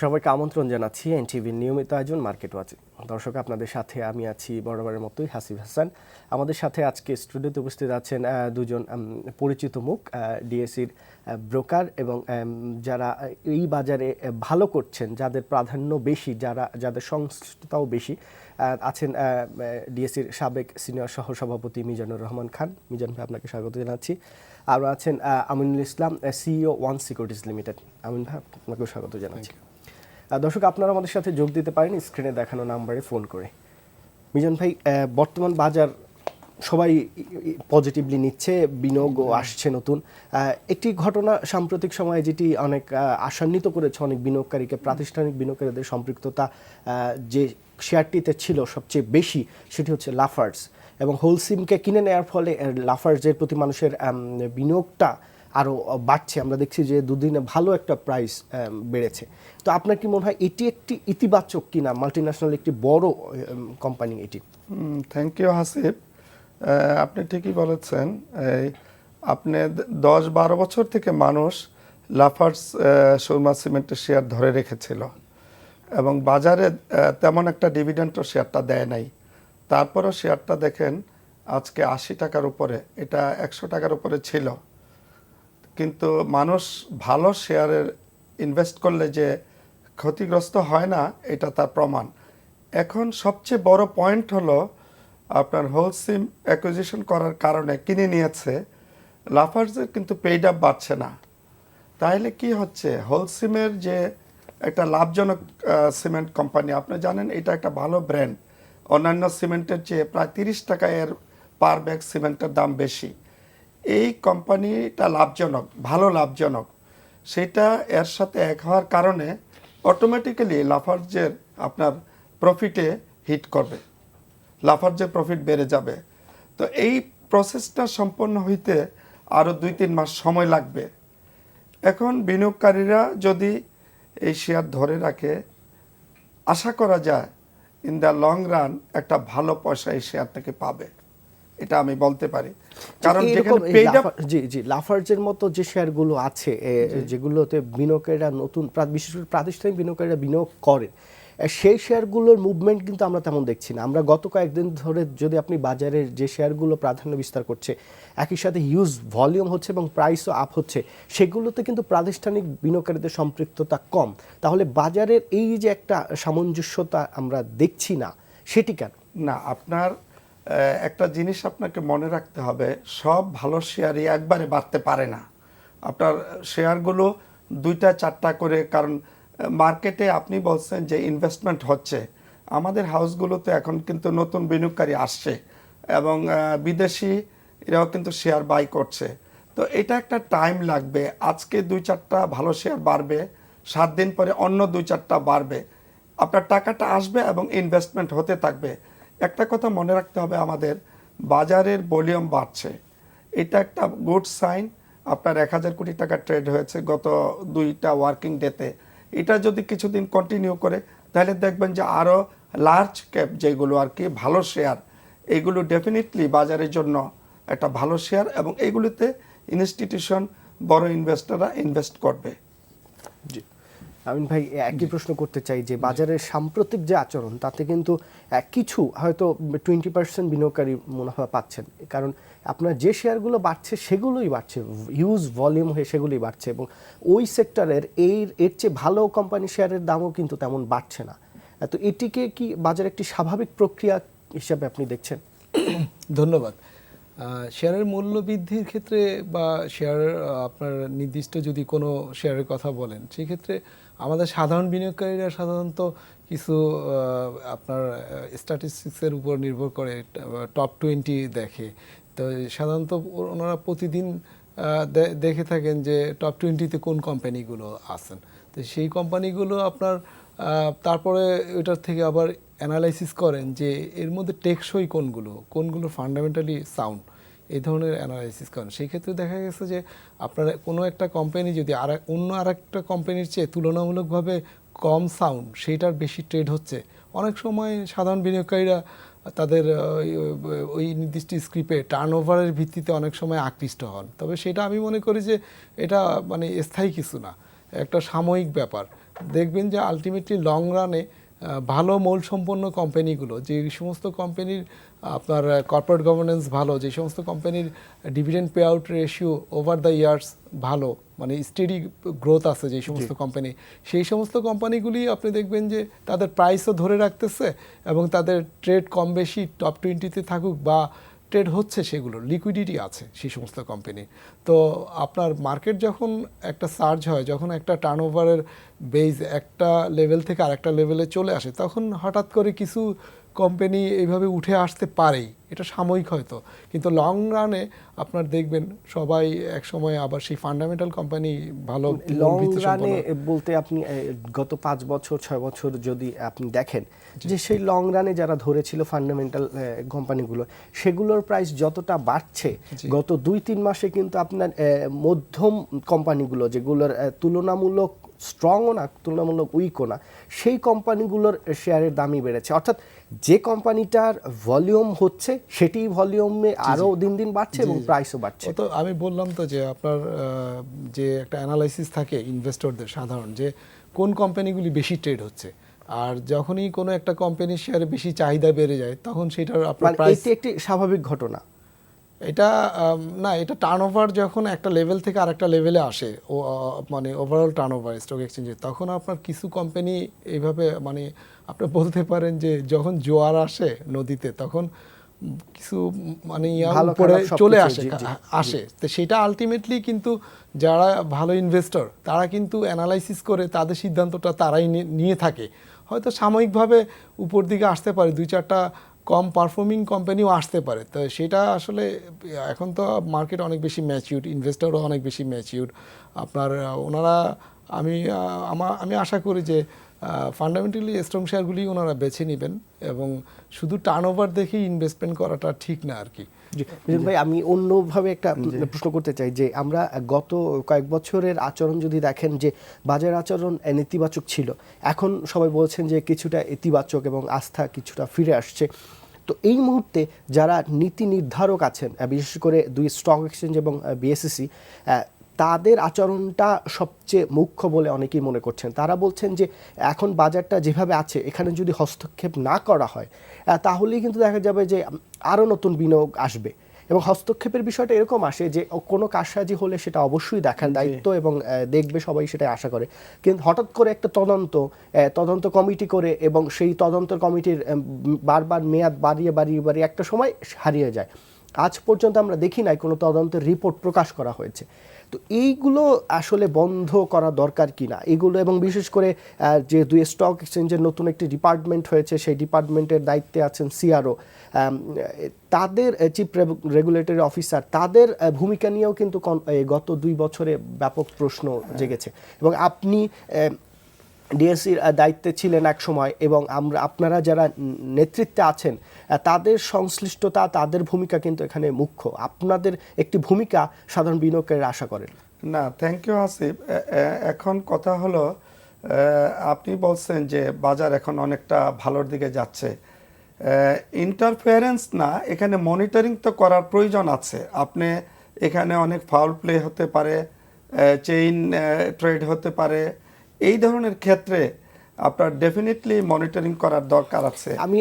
সবাইকে আমন্ত্রণ জানাচ্ছি এনটিভির নিয়মিত আয়োজন মার্কেট ওয়াচে। দর্শক, আপনাদের সাথে আমি আছি বরাবরের মতোই হাসিব হাসান। আমাদের সাথে আজকে স্টুডিওতে উপস্থিত আছেন দুজন পরিচিত মুখ, ডিএসসির ব্রোকার এবং যারা এই বাজারে ভালো করছেন, যাদের প্রাধান্য বেশি, যাদের সংশ্লিষ্টতাও বেশি। আছেন ডিএসসির সাবেক সিনিয়র সহসভাপতি মিজানুর রহমান খান। মিজান ভাই, আপনাকে স্বাগত জানাচ্ছি। আরও আছেন Aminul Islam, CEO one securities limited. আমিন ভাই, আপনাকেও স্বাগত জানাচ্ছি। দর্শক, আপনারা আমাদের সাথে যোগ দিতে পারেন স্ক্রিনে দেখানো নাম্বারে ফোন করে। মিজান ভাই, বর্তমান বাজার সবাই পজিটিভলি নিচ্ছে, বিনিয়োগও আসছে নতুন। একটি ঘটনা সাম্প্রতিক সময়ে যেটি অনেক আশান্বিত করেছে অনেক বিনিয়োগকারীকে, প্রাতিষ্ঠানিক বিনিয়োগকারীদের সম্পৃক্ততা যে শেয়ারটিতে ছিল সবচেয়ে বেশি, সেটি হচ্ছে লাফার্জ। এবং হোলসিমকে কিনে নেওয়ার ফলে লাফার্জের প্রতি মানুষের বিনিয়োগটা আরও বাড়ছে। আমরা দেখছি যে দুদিনে ভালো একটা প্রাইস বেড়েছে। তো আপনার কি মনে হয় এটি একটি ইতিবাচক কিনা? মাল্টিন্যাশনাল একটি বড় কোম্পানি এটি। থ্যাংক ইউ হাসিব, আপনি ঠিকই বলেছেন। আপনি 10-12 বছর থেকে মানুষ লাফার্জ সুরমা সিমেন্টের শেয়ার ধরে রেখেছিল এবং বাজারে তেমন একটা ডিভিডেন্ডও শেয়ারটা দেয় নাই। তারপরেও শেয়ারটা দেখেন আজকে 80 টাকার উপরে, এটা 100 টাকার উপরে ছিল। কিন্তু মানুষ ভালো শেয়ারের ইনভেস্ট করলে যে ক্ষতিগ্রস্ত হয় না, এটা তার প্রমাণ। এখন সবচেয়ে বড় পয়েন্ট হলো আপনার হোলসিম অ্যাকুইজিশন করার কারণে কিনে নিয়েছে, লাফার্জের কিন্তু পেইড আপ বাড়ছে না। তাহলে কি হচ্ছে, হোলসিমের যে একটা লাভজনক সিমেন্ট কোম্পানি, আপনি জানেন এটা একটা ভালো ব্র্যান্ড, অন্যান্য সিমেন্টের চেয়ে প্রায় 30 টাকা এর পার ব্যাগ সিমেন্টের দাম বেশি। এই কোম্পানিটা লাভজনক, ভালো লাভজনক, সেটা এর সাথে এক হওয়ার কারণে অটোমেটিক্যালি লাফার্জের আপনার প্রফিটে হিট করবে, লাফার্জের প্রফিট বেড়ে যাবে। তো এই প্রসেসটা সম্পন্ন হইতে আরও 2-3 মাস সময় লাগবে। এখন বিনিয়োগকারীরা যদি এই শেয়ার ধরে রাখে, আশা করা যায় ইন দ্য লং রান একটা ভালো পয়সা এই শেয়ার থেকে পাবে, এটা আমি বলতে পারি। কারণ লাফার্জের মতো যে শেয়ারগুলো আছে, যেগুলোতে বিনিয়োগকারীরা নতুন, বিশেষ করে প্রাতিষ্ঠানিক বিনিয়োগকারীরা বিনিয়োগ করেন, সেই শেয়ারগুলোর মুভমেন্ট কিন্তু আমরা তেমন দেখছি না। আমরা গত কয়েকদিন ধরে যদি আপনি বাজারের যে শেয়ারগুলো প্রাধান্য বিস্তার করছে, একই সাথে হিউজ ভলিউম হচ্ছে এবং প্রাইসও আপ হচ্ছে, সেগুলোতে কিন্তু প্রাতিষ্ঠানিক বিনিয়োগকারীদের সম্পৃক্ততা কম। তাহলে বাজারের এই যে একটা সামঞ্জস্যতা আমরা দেখছি না, সেটি কেন? না, আপনার একটা জিনিস আপনাকে মনে রাখতে হবে, সব ভালো শেয়ারই একবারে বাড়তে পারে না। আপনার শেয়ারগুলো 2-4টা করে, কারণ মার্কেটে আপনি বলছেন যে ইনভেস্টমেন্ট হচ্ছে, আমাদের হাউসগুলোতে এখন কিন্তু নতুন বিনিয়োগকারী আসছে এবং বিদেশি এরাও কিন্তু শেয়ার বাই করছে। তো এটা একটা টাইম লাগবে। আজকে 2-4টা ভালো শেয়ার বাড়বে, 7 দিন পরে অন্য 2-4টা বাড়বে, আপনার টাকাটা আসবে এবং ইনভেস্টমেন্ট হতে থাকবে। একটা কথা মনে রাখতে হবে, আমাদের বাজারের ভলিউম বাড়ছে, এটা একটা গুড সাইন। আপনার 1000 কোটি টাকা ট্রেড হয়েছে গত 2টা ওয়ার্কিং ডেতে। এটা যদি কিছুদিন কন্টিনিউ করে, তাহলে দেখবেন যে আরও লার্জ ক্যাপ যেগুলো আর কি ভালো শেয়ার, এগুলো ডেফিনেটলি বাজারের জন্য একটা ভালো শেয়ার এবং এইগুলিতে ইনস্টিটিউশন, বড় ইনভেস্টররা ইনভেস্ট করবে। জি আমিন ভাই, একই প্রশ্ন করতে চাই যে বাজারের সাম্প্রতিক যে আচরণ, তাতে কিন্তু কিছু হয়তো 20% বিনিয়োগকারী মুনাফা পাচ্ছেন, কারণ আপনার যে শেয়ারগুলো বাড়ছে সেগুলোই বাড়ছে, হিউজ ভলিউম হয়ে সেগুলোই বাড়ছে, এবং ওই সেক্টরের এর চেয়ে ভালো কোম্পানি শেয়ারের দামও কিন্তু তেমন বাড়ছে না। তো এটিকে কি বাজার একটি স্বাভাবিক প্রক্রিয়া হিসাবে আপনি দেখছেন? ধন্যবাদ। শেয়ারের মূল্য বৃদ্ধির ক্ষেত্রে বা শেয়ার আপনার নির্দিষ্ট যদি কোনো শেয়ারের কথা বলেন, সেক্ষেত্রে আমাদের সাধারণ বিনিয়োগকারীরা সাধারণত কিছু আপনার স্ট্যাটিস্টিক্সের উপর নির্ভর করে টপ 20 দেখে। তো সাধারণত ওনারা প্রতিদিন দেখে থাকেন যে টপ 20-তে কোন কোম্পানিগুলো আছেন। তো সেই কোম্পানিগুলো আপনার তারপরে ওইটার থেকে আবার অ্যানালাইসিস করেন যে এর মধ্যে টেকসই কোনগুলো ফান্ডামেন্টালি সাউন্ড, এই ধরনের অ্যানালাইসিস করেন। সেই ক্ষেত্রে দেখা গেছে যে আপনার কোনো একটা কোম্পানি যদি অন্য আরেকটা কোম্পানির চেয়ে তুলনামূলকভাবে কম সাউন্ড, সেইটার বেশি ট্রেড হচ্ছে, অনেক সময় সাধারণ বিনিয়োগকারীরা তাদের ওই নির্দিষ্ট স্ক্রিপে টার্নওভারের ভিত্তিতে অনেক সময় আকৃষ্ট হন। তবে সেটা আমি মনে করি যে এটা মানে স্থায়ী কিছু না। একটা সাময়িক ব্যাপার। দেখবেন যে আলটিমেটলি লং রানে ভালো মূল সম্পন্ন কোম্পানিগুলো, যে সমস্ত কোম্পানির আপনার কর্পোরেট গভর্নেন্স ভালো, যে সমস্ত কোম্পানির dividend pay out ratio over the years ভালো, মানে স্টেডি গ্রোথ আছে যে সমস্ত কোম্পানি, সেই সমস্ত কোম্পানিগুলি আপনি দেখবেন যে তাদের প্রাইসও ধরে রাখতেছে এবং তাদের ট্রেড কম বেশি টপ 20-তে থাকুক বা ট্রেড হচ্ছে, সেগুলোর লিকুইডিটি আছে সেই সমস্ত কোম্পানি। তো আপনার মার্কেট যখন একটা সার্জ হয়, যখন একটা টার্নওভারের বেজ একটা লেভেল থেকে আরেকটা লেভেলে চলে আসে, তখন হঠাৎ করে কিছু কোম্পানি এইভাবে উঠে আসতে পারেই, এটা সাময়িক হয়তো, কিন্তু লং রানে আপনার দেখবেন সবাই এক সময় আবার সেই ফান্ডামেন্টাল কোম্পানি ভালো লং রানে বলতে আপনি গত 5 বছর 6 বছর যদি আপনি দেখেন যে সেই লং রানে যারা ধরেছিল ফান্ডামেন্টাল কোম্পানিগুলো, সেগুলোর প্রাইস যতটা বাড়ছে গত 2-3 মাসে কিন্তু আপনার মধ্যম কোম্পানিগুলো যেগুলোর তুলনামূলক স্ট্রংও না তুলনামূলক উইকও না, সেই কোম্পানিগুলোর শেয়ারের দামই বেড়েছে। অর্থাৎ যে কোম্পানিটার ভলিউম হচ্ছে সেটি ভলিউমে আরও দিন দিন বাড়ছে এবং প্রাইসও বাড়ছে। তো আমি বললাম তো যে আপনার যে একটা অ্যানালাইসিস থাকে ইনভেস্টরদের সাধারণ, যে কোন কোম্পানিগুলি বেশি ট্রেড হচ্ছে, আর যখনই কোনো একটা কোম্পানির শেয়ারে বেশি চাহিদা বেড়ে যায় তখন সেটার আপনার প্রাইস, এটি একটি স্বাভাবিক ঘটনা। এটা না, এটা টার্নওভার যখন একটা লেভেল থেকে আরেকটা লেভেলে আসে, মানে ওভারঅল টার্নওভার স্টক এক্সচেঞ্জে, তখন আপনার কিছু কোম্পানি এইভাবে, মানে আপনি বলতে পারেন যে যখন জোয়ার আসে নদীতে, তখন কিছু মানে উপরে চলে আসে তো সেটা আলটিমেটলি কিন্তু যারা ভালো ইনভেস্টর তারা কিন্তু অ্যানালাইসিস করে তাদের সিদ্ধান্তটা তারাই নিয়ে থাকে। হয়তো সাময়িকভাবে উপর দিকে আসতে পারে, 2-4টা কম পারফর্মিং কোম্পানিও আসতে পারে। তো সেটা আসলে এখন তো মার্কেট অনেক বেশি ম্যাচিউর, ইনভেস্টরও অনেক বেশি ম্যাচিউর আপনার, ওনারা আমি আশা করি যে ফান্ডামেন্টালি স্ট্রং শেয়ারগুলি ওনারা বেছে নেবেন এবং শুধু টার্নওভার দেখেই ইনভেস্টমেন্ট করাটা ঠিক না আর কি। মিজান ভাই, আমি অন্যভাবে একটা প্রশ্ন করতে চাই যে আমরা গত কয়েক বছরের আচরণ যদি দেখেন যে বাজার আচরণ নেতিবাচক ছিল, এখন সবাই বলছেন যে কিছুটা ইতিবাচক এবং আস্থা কিছুটা ফিরে আসছে। তো এই মুহূর্তে যারা নীতি নির্ধারক আছেন, বিশেষ করে 2 স্টক এক্সচেঞ্জ এবং বিএসইসি, তাদের আচরণটা সবচেয়ে মুখ্য বলে অনেকেই মনে করছেন। তারা বলছেন যে এখন বাজারটা যেভাবে আছে এখানে যদি হস্তক্ষেপ না করা হয় তাহলেই কিন্তু দেখা যাবে যে আরও নতুন বিনিয়োগ আসবে। এবং হস্তক্ষেপের বিষয়টা এরকম আসে যে কোনো কারসাজি হলে সেটা অবশ্যই দেখার দায়িত্ব এবং দেখবে সবাই, সেটাই আশা করে। কিন্তু হঠাৎ করে একটা তদন্ত কমিটি করে এবং সেই তদন্ত কমিটির বারবার মেয়াদ বাড়িয়ে একটা সময় হারিয়ে যায়। আজ পর্যন্ত আমরা দেখি নাই কোনো তদন্তের রিপোর্ট প্রকাশ করা হয়েছে। তো এইগুলো আসলে বন্ধ করা দরকার কিনা এগুলো, এবং বিশেষ করে যে 2 স্টক এক্সচেঞ্জের নতুন একটি ডিপার্টমেন্ট হয়েছে, সেই ডিপার্টমেন্টের দায়িত্বে আছেন সিআরও, তাদের চিফ রেগুলেটরি অফিসার, তাদের ভূমিকা নিয়েও কিন্তু গত 2 বছরে ব্যাপক প্রশ্ন জেগেছে। এবং আপনি ডিএসসির দায়িত্বে ছিলেন এক সময়, এবং আপনারা যারা নেতৃত্বে আছেন তাদের সংশ্লিষ্টতা, তাদের ভূমিকা কিন্তু এখানে মুখ্য। আপনাদের একটি ভূমিকা সাধারণ বিনিয়োগকারীরা আশা করেন। না, থ্যাংক ইউ আসিফ। এখন কথা হলো, আপনি বলছেন যে বাজার এখন অনেকটা ভালোর দিকে যাচ্ছে। ইন্টারফেয়ারেন্স না, এখানে মনিটরিং তো করার প্রয়োজন আছে। আপনি এখানে অনেক ফাউল প্লে হতে পারে, চেইন ট্রেড হতে পারে, এই ধরনের ক্ষেত্রে আপনার ডেফিনেটলি মনিটরিং করার দরকার আছে। আমি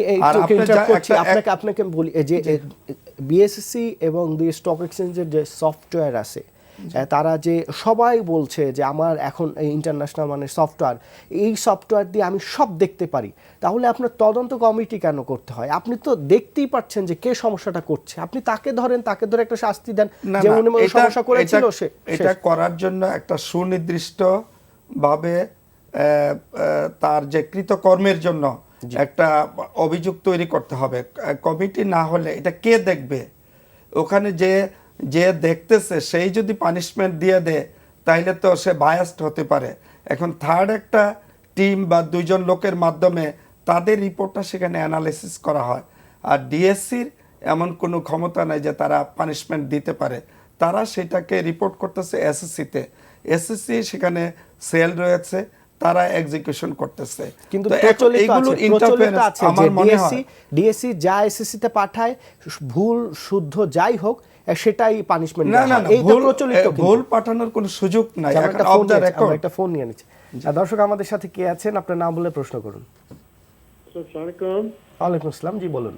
আপনাকে বলি যে বিএসসি এবং 2 স্টক এক্সচেঞ্জের যে সফটওয়্যার আছে, তারা যে সবাই বলছে যে আমার এখন এই ইন্টারন্যাশনাল মানের সফটওয়্যার, এই সফটওয়্যার দিয়ে আমি সব দেখতে পারি, তাহলে আপনার তদন্ত কমিটি কেন করতে হয়? আপনি তো দেখতেই পাচ্ছেন যে কে সমস্যাটা করছে, আপনি তাকে ধরে একটা শাস্তি দেন, যে উনি সমস্যা করেছিল। এটা করার জন্য একটা সুনির্দিষ্ট ভাবে তার যে কৃতকর্মের জন্য একটা অভিযোগ তৈরি করতে হবে। কমিটি না হলে এটা কে দেখবে? ওখানে যে দেখতেছে সেই যদি পানিশমেন্ট দিয়ে দেয় তাইলে তো সে বায়াসড হতে পারে। এখন থার্ড একটা টিম বা 2 জন লোকের মাধ্যমে তাদের রিপোর্টটা সেখানে অ্যানালাইসিস করা হয়। আর ডিএসসির এমন কোনো ক্ষমতা নাই যে তারা পানিশমেন্ট দিতে পারে। তারা সেটাকে রিপোর্ট করতেছে এসএসসিতে। এসএসসি সেখানে সেল রয়েছে, তারা এক্সিকিউশন করতেছে। কিন্তু তো প্রচলিত এইগুলোর আছে ইন্টারফারেন্স আছে যে আমার মনে হয় ডিএসসি যা এসএসসি তে পাঠায় ভুল শুদ্ধ যাই হোক সেটাই পানিশমেন্ট না না না, এইটা প্রচলিত কিন্তু। ভুল পাঠানোর কোনো সুযোগ নাই। আমরা এখন অফ দ্য রেকর্ড একটা ফোন নিয়ে নিচ্ছি। দর্শক আমাদের সাথে কে আছেন, আপনার নাম বলে প্রশ্ন করুন। আসসালামু আলাইকুম। ওয়ালাইকুম আসসালাম, জি বলুন।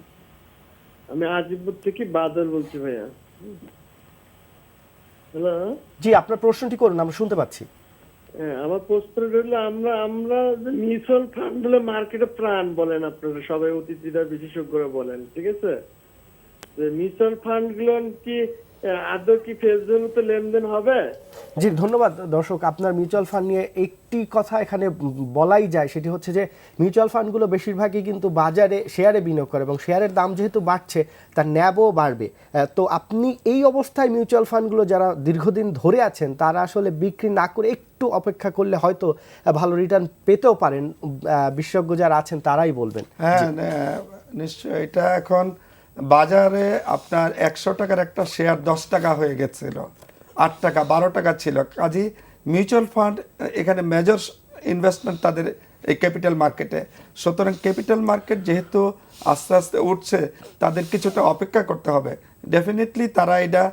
আমি আজিমপুর থেকে বাদল বলছি ভাইয়া। হ্যালো। জি আপনার প্রশ্নটি করুন, আমরা শুনতে পাচ্ছি। হ্যাঁ, আমার প্রশ্ন হলো আমরা যে মিউচুয়াল ফান্ড হলো মার্কেটে প্রাণ বলেন আপনারা সবাই, অতিথিরা বিশেষজ্ঞরা বলেন, ঠিক আছে? মিউচুয়াল ফান্ড গুলো কি আদৌ কি ফেস ভ্যালুতে লেনদেন হবে? জি ধন্যবাদ। দর্শক আপনার মিউচুয়াল ফান্ড নিয়ে একটি কথা এখানে বলাই যায়, সেটি হচ্ছে যে মিউচুয়াল ফান্ডগুলো বেশিরভাগই কিন্তু বাজারে শেয়ারে বিনিয়োগ করে এবং শেয়ারের দাম যেহেতু বাড়ছে তার ন্যাবও বাড়বে। তো আপনি এই অবস্থায় মিউচুয়াল ফান্ডগুলো যারা দীর্ঘদিন ধরে আছেন তারা আসলে বিক্রি না করে একটু অপেক্ষা করলে হয়তো ভালো রিটার্ন পেতেও পারেন। বিশেষজ্ঞ যারা আছেন তারাই বলবেন। হ্যাঁ নিশ্চয়ই। এটা এখন বাজারে আপনার 100 টাকার একটা শেয়ার 10 টাকা হয়ে গেছিল, 8 টাকা 12 টাকা ছিল। কাজী মিউচুয়াল ফান্ড এখানে মেজর ইনভেস্টমেন্ট তাদের এই ক্যাপিটাল মার্কেটে। সুতরাং ক্যাপিটাল মার্কেট যেহেতু আস্তে আস্তে উঠছে, তাদের কিছুটা অপেক্ষা করতে হবে। ডেফিনেটলি তারা এটা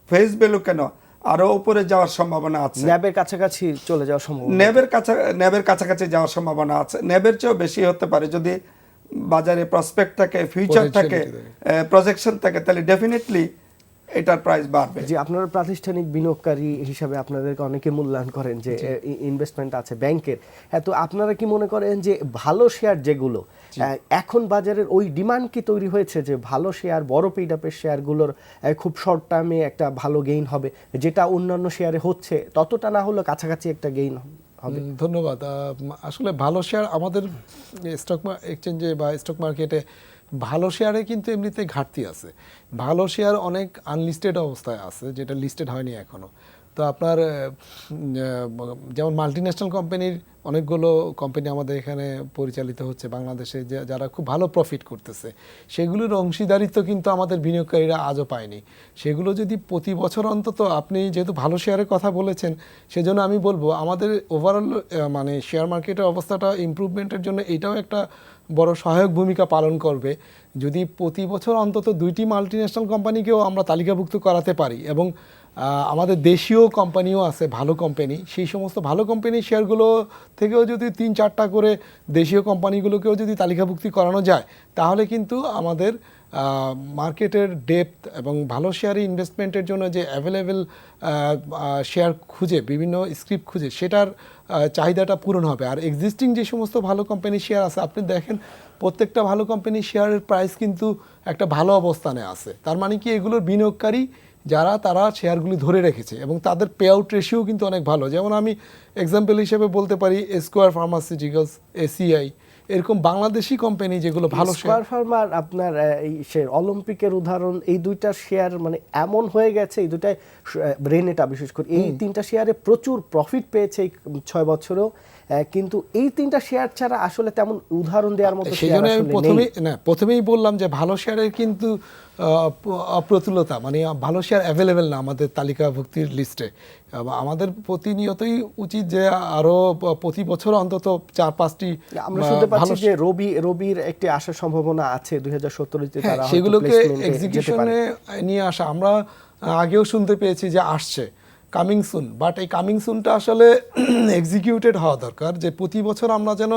ফেস ভ্যালু কেন আরো উপরে যাওয়ার সম্ভাবনা আছে, ন্যাবের কাছাকাছি চলে যাওয়ার সম্ভাবনা, ন্যাবের কাছাকাছি যাওয়ার সম্ভাবনা আছে, ন্যাবের চেয়েও বেশি হতে পারে। যদি বাজারে প্রসপেক্ট থাকে, ফিউচার থাকে, প্রজেকশন থাকে, তাহলে ডেফিনেটলি এটার প্রাইস বাড়বে। যে আপনারা প্রাতিষ্ঠানিক বিনিয়োগকারী হিসাবে আপনাদেরকে অনেকে মূল্যায়ন করেন যে ইনভেস্টমেন্ট আছে ব্যাংকের। হ্যাঁ, তো আপনারা কি মনে করেন যে ভালো শেয়ার যেগুলো এখন বাজারের ওই ডিমান্ড কি তৈরি হয়েছে যে ভালো শেয়ার, বড় পেইড আপের শেয়ারগুলোর খুব শর্ট টার্মে একটা ভালো গেইন হবে, যেটা অন্যান্য শেয়ারে হচ্ছে ততটা না হলেও কাছাকাছি একটা গেইন হবে? ধন্যবাদ। আসলে ভালো শেয়ার আমাদের স্টক এক্সচেঞ্জে বা স্টক মার্কেটে ভালো শেয়ারে কিন্তু এমনিতে ঘাটতি আছে। ভালো শেয়ার অনেক আনলিস্টেড অবস্থায় আছে, যেটা লিস্টেড হয়নি এখনো। তো আপনার যেমন মাল্টিন্যাশনাল কোম্পানির অনেকগুলো কোম্পানি আমাদের এখানে পরিচালিত হচ্ছে বাংলাদেশে, যারা খুব ভালো প্রফিট করতেছে, সেগুলোর অংশীদারিত্ব কিন্তু আমাদের বিনিয়োগকারীরা আজও পায়নি। সেগুলো যদি প্রতি বছর অন্তত, আপনি যেহেতু ভালো শেয়ারের কথা বলেছেন সেজন্য আমি বলবো আমাদের ওভারঅল মানে শেয়ার মার্কেটের অবস্থাটা ইমপ্রুভমেন্টের জন্য এটাও একটা বড় সহায়ক ভূমিকা পালন করবে যদি প্রতি বছর অন্তত 2টি মাল্টিন্যাশনাল কোম্পানিকেও আমরা তালিকাভুক্ত করাতে পারি। এবং আমাদের দেশীয় কোম্পানিও আছে ভালো কোম্পানি, সেই সমস্ত ভালো কোম্পানির শেয়ারগুলো থেকেও যদি 3-4টা করে দেশীয় কোম্পানিগুলোকেও যদি তালিকাভুক্তি করানো যায়, তাহলে কিন্তু আমাদের মার্কেটের ডেপথ এবং ভালো শেয়ারে ইনভেস্টমেন্টের জন্য যে অ্যাভেলেবেল শেয়ার খুঁজে, বিভিন্ন স্ক্রিপ্ট খুঁজে, সেটার চাহিদাটা পূরণ হবে। আর এক্সিস্টিং যে সমস্ত ভালো কোম্পানির শেয়ার আছে, আপনি দেখেন প্রত্যেকটা ভালো কোম্পানির শেয়ারের প্রাইস কিন্তু একটা ভালো অবস্থানে আছে। তার মানে কি, এগুলোর বিনিয়োগকারী যারা তারা শেয়ারগুলি ধরে রেখেছে এবং তাদের পে আউট রেশিও কিন্তু অনেক ভালো। যেমন আমি এক্সাম্পল হিসেবে বলতে পারি স্কোয়ার ফার্মাসিউটিক্যালস, এসিআই, এরকম বাংলাদেশি কোম্পানি যেগুলো ভালো স্কয়ার ফার্মার, আপনার এই শেয়ার অলিম্পিকের উদাহরণ, এই দুইটা শেয়ার মানে এমন হয়ে গেছে, এই দুটাই রেনেটা বিশেষ করে এই 3টা শেয়ারে প্রচুর প্রফিট পেয়েছে এই 6 বছরেও। কিন্তু এই 3টা শেয়ার ছাড়া আসলে তেমন উদাহরণ দেওয়ার মতো শেয়ার আসলে নেই। প্রথমেই বললাম যে ভালো শেয়ারের কিন্তু অপ্রতুলতা, মানে ভালো শেয়ার অ্যাভেলেবেল না আমাদের তালিকাভুক্তির লিস্টে। আমাদের প্রতিনিয়তই উচিত যে আরো প্রতি বছর অন্তত 4-5টি আমরা শুনতে পাচ্ছি যে রবির একটি আসার সম্ভাবনা আছে 2017-তে, তারা সেগুলোকে এক্সিকিউশনে নিয়ে আসা। আমরা আগেও শুনতে পেয়েছি যে আসছে কামিং সুন, বাট এই কামিং সুনটা আসলে এক্সিকিউটেড হওয়া দরকার। যে প্রতি বছর আমরা যেন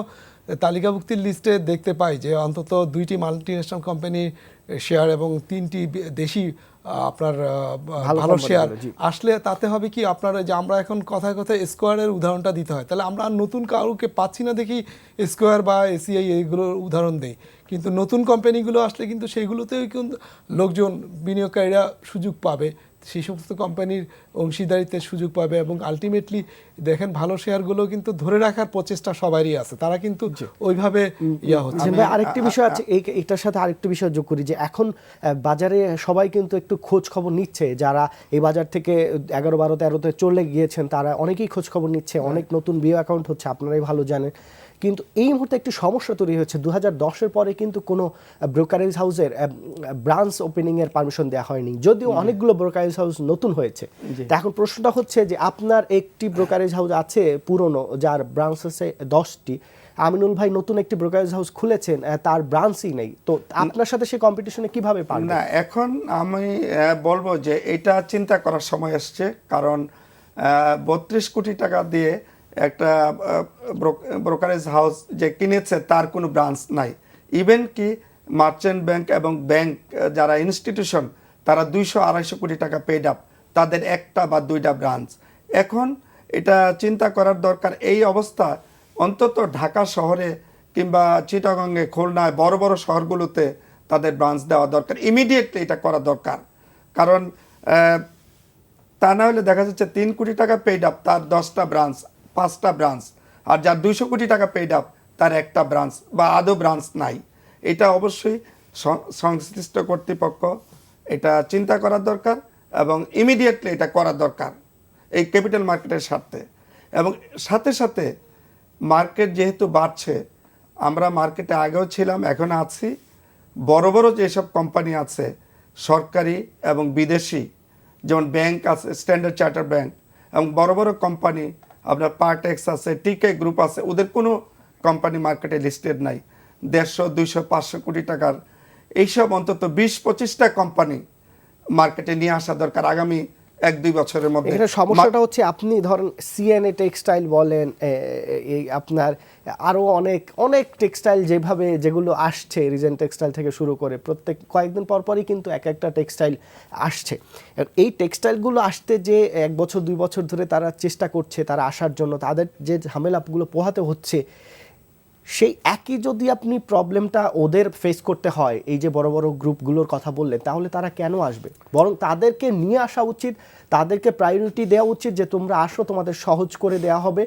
তালিকাভুক্তির লিস্টে দেখতে পাই যে অন্তত 2টি মাল্টিন্যাশনাল কোম্পানির শেয়ার এবং 3টি দেশি আপনার ভালো শেয়ার আসলে, তাতে হবে কি আপনার, যে আমরা এখন কথায় কথায় স্কোয়ারের উদাহরণটা দিতে হয়, তাহলে আমরা নতুন কাউকে পাচ্ছি না দেখি স্কোয়ার বা এসিআই এইগুলোর উদাহরণ দেই, কিন্তু নতুন কোম্পানিগুলো আসলে কিন্তু সেইগুলোতেও কিন্তু লোকজন, বিনিয়োগকারীরা সুযোগ পাবে, সেই সমস্ত কোম্পানির অংশীদারিত্বের সুযোগ পাবে এবং আলটিমেটলি দেখেন ভালো শেয়ারগুলো কিন্তু ধরে রাখার প্রচেষ্টা সবারই আছে, তারা কিন্তু ওইভাবে হচ্ছে। আরেকটি বিষয় আছে, এটার সাথে আরেকটি বিষয় যোগ করি যে এখন বাজারে সবাই কিন্তু একটু খোঁজ খবর নিচ্ছে, যারা এই বাজার থেকে 11, 12, 13-তে চলে গিয়েছেন তারা অনেকেই খোঁজ খবর নিচ্ছে, অনেক নতুন বিও অ্যাকাউন্ট হচ্ছে, আপনারাই ভালো জানেন। কিন্তু এই মুহূর্তে একটি সমস্যা তৈরি হয়েছে, 2010-এর পরে কিন্তু কোনো ব্রোকারেজ হাউসের ব্রাঞ্চ ওপেনিংয়ের পারমিশন দেওয়া হয়নি, যদিও অনেকগুলো ব্রোকারেজ হাউস নতুন হয়েছে। তা এখন প্রশ্নটা হচ্ছে যে আপনার একটি ব্রোকারেজ হাউস আছে পুরনো, যার ব্রাঞ্চ আছে 10টি। আমিনুল ভাই নতুন একটি ব্রোকারেজ হাউস খুলেছেন, তার ব্রাঞ্চই নেই, তো আপনার সাথে সে কম্পিটিশনে কিভাবে পারবে? না, এখন আমি বলবো যে এটা চিন্তা করার সময় আসছে, কারণ 32 কোটি টাকা দিয়ে একটা ব্রোকারেজ হাউস যে কিনেছে তার কোনো ব্রাঞ্চ নাই। ইভেন কি মার্চেন্ট ব্যাংক এবং ব্যাংক যারা ইনস্টিটিউশন, তারা 200-250 কোটি টাকা পেড আপ, তাদের একটা বা দুইটা ব্রাঞ্চ। এখন এটা চিন্তা করার দরকার, এই অবস্থা অন্তত ঢাকা শহরে কিংবা চিটাগংয়ে, খুলনায়, বড় বড় শহরগুলোতে তাদের ব্রাঞ্চ দেওয়া দরকার, ইমিডিয়েটলি এটা করা দরকার। কারণ তা না হলে দেখা যাচ্ছে 3 কোটি টাকা পেড আপ, তার 10টা ব্রাঞ্চ, 5টা ব্রাঞ্চ, আর যার 200 কোটি টাকা পেড আপ, তার একটা ব্রাঞ্চ বা আদৌ ব্রাঞ্চ নাই। এটা অবশ্যই সংশ্লিষ্ট কর্তৃপক্ষ এটা চিন্তা করার দরকার এবং ইমিডিয়েটলি এটা করা দরকার এই ক্যাপিটাল মার্কেটের স্বার্থে। এবং সাথে সাথে মার্কেট যেহেতু বাড়ছে, আমরা মার্কেটে আগেও ছিলাম, এখন আছি, বড় বড় যেসব কোম্পানি আছে সরকারি এবং বিদেশি, যেমন ব্যাংক আছে, স্ট্যান্ডার্ড চার্টার ব্যাংক, এবং বড় বড় কোম্পানি আপনার পার্টেক্স আছে, টিকে গ্রুপ আছে, ওদের কোনো কোম্পানি মার্কেটে লিস্টেড নাই। 150, 200, 500 কোটি টাকার এইসব অন্তত 20-25টা কোম্পানি মার্কেটে নিয়ে আসা দরকার আগামী 1-2 বছরের মধ্যে। এখানে সমস্যাটা হচ্ছে আপনি ধরেন সিএনএ টেক্সটাইল বলেন, এই আপনার আরও অনেক অনেক টেক্সটাইল যেগুলো আসছে, রিজেন্ট টেক্সটাইল থেকে শুরু করে প্রত্যেক কয়েকদিন পরপরই কিন্তু একটা টেক্সটাইল আসছে। এই টেক্সটাইলগুলো আসতে যে 1 বছর 2 বছর ধরে তারা চেষ্টা করছে, তারা আসার জন্য তাদের যে ঝামেলাগুলো পোহাতে হচ্ছে, সেই একই যদি আপনি প্রবলেমটা ওদের ফেস করতে হয়, এই যে বড় বড় গ্রুপগুলোর কথা বললেন, তাহলে তারা কেন আসবে? বরং তাদেরকে নিয়ে আসা উচিত, তাদেরকে প্রায়োরিটি দেওয়া উচিত যে তোমরা আসো, তোমাদের সহজ করে দেওয়া হবে,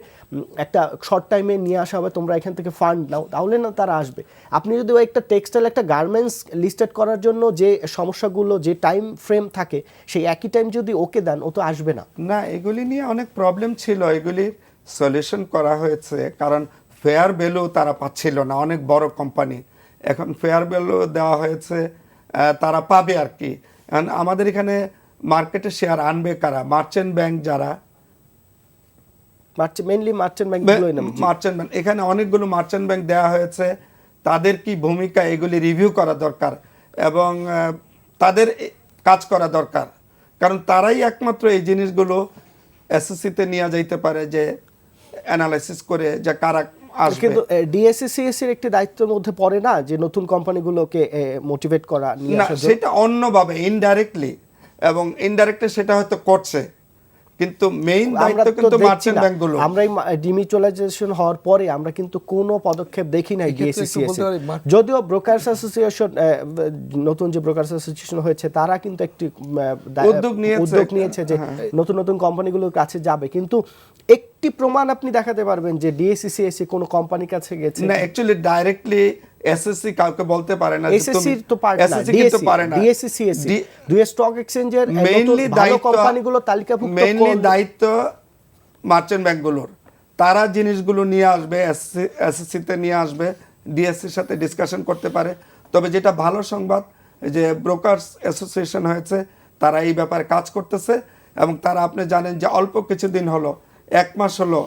একটা শর্ট টাইমে নিয়ে আসা হবে, তোমরা এখান থেকে ফান্ড নাও, তাহলে না তারা আসবে। আপনি যদি ওই একটা টেক্সটাইল, একটা গার্মেন্টস লিস্টেড করার জন্য যে সমস্যাগুলো, যে টাইম ফ্রেম থাকে, সেই একই টাইম যদি ওকে দেন, ও তো আসবে না। না, এগুলি নিয়ে অনেক প্রবলেম ছিল, এগুলির সলিউশন করা হয়েছে। কারণ ফেয়ার ভ্যালু তারা পাচ্ছিল না, অনেক বড় কোম্পানি, এখন ফেয়ার ভ্যালু দেওয়া হয়েছে, তারা পাবে আর কি। আমাদের এখানে মার্কেটে শেয়ার আনবে কারা? মার্চেন্ট ব্যাংক, যারা mainly merchant bank, merchant bank, এখানে অনেকগুলো মার্চেন্ট ব্যাংক দেওয়া হয়েছে। তাদের কি ভূমিকা, এগুলি রিভিউ করা দরকার এবং তাদের কাজ করা দরকার, কারণ তারাই একমাত্র এই জিনিসগুলো এসএসসিতে নিয়ে যাইতে পারে, যে অ্যানালাইসিস করে যে কারা আসবে। কিন্তু ডিএসসিসিএস এর একটি দায়িত্বের মধ্যে পড়ে না যে নতুন কোম্পানিগুলোকে মোটিভেট করা, নিয়ে না, আসার জন্য? সেটা অন্যভাবে ইনডাইরেক্টলি, এবং ইনডাইরেক্টলি সেটা হয়তো করছে, কিন্তু মেইন দায়িত্ব কিন্তু মার্চেন্ট ব্যাংকগুলো। আমরা ডিমিউচুয়ালাইজেশন হওয়ার পরে আমরা কিন্তু কোনো পদক্ষেপ দেখি নাই ডিএসসিসিএস। যদিও ব্রোকার্স অ্যাসোসিয়েশন, নতুন যে ব্রোকার্স অ্যাসোসিয়েশন হয়েছে, তারা কিন্তু একটি উদ্যোগ নিয়েছে যে নতুন নতুন কোম্পানিগুলোর কাছে যাবে, কিন্তু একটি প্রমাণ আপনি দেখাতে পারবেন যে ডিএসসিসিএস কোন কোম্পানির কাছে গেছে? না, অ্যাকচুয়ালি ডাইরেক্টলি এসএসসি কাউকে বলতে পারে না, এসএসসি তো পারে না, কিন্তু পারে না। ডিএসসিসিএস দুই স্টক এক্সচেঞ্জের মেইনলি ভালো কোম্পানিগুলো তালিকাভুক্ত, মেইনলি দায়িত্ব মার্চেন্ট ব্যাংকগুলোর। তারা জিনিসগুলো নিয়ে আসবে, এসএসসিতে নিয়ে আসবে, ডিএসসির সাথে ডিসকাশন করতে পারে। তবে যেটা ভালো সংবাদ, যে ব্রোকার্স অ্যাসোসিয়েশন হয়েছে, তারা এই ব্যাপারে কাজ করতেছে, এবং তারা, আপনি জানেন যে অল্প কিছুদিন হলো, 1 মাস হলো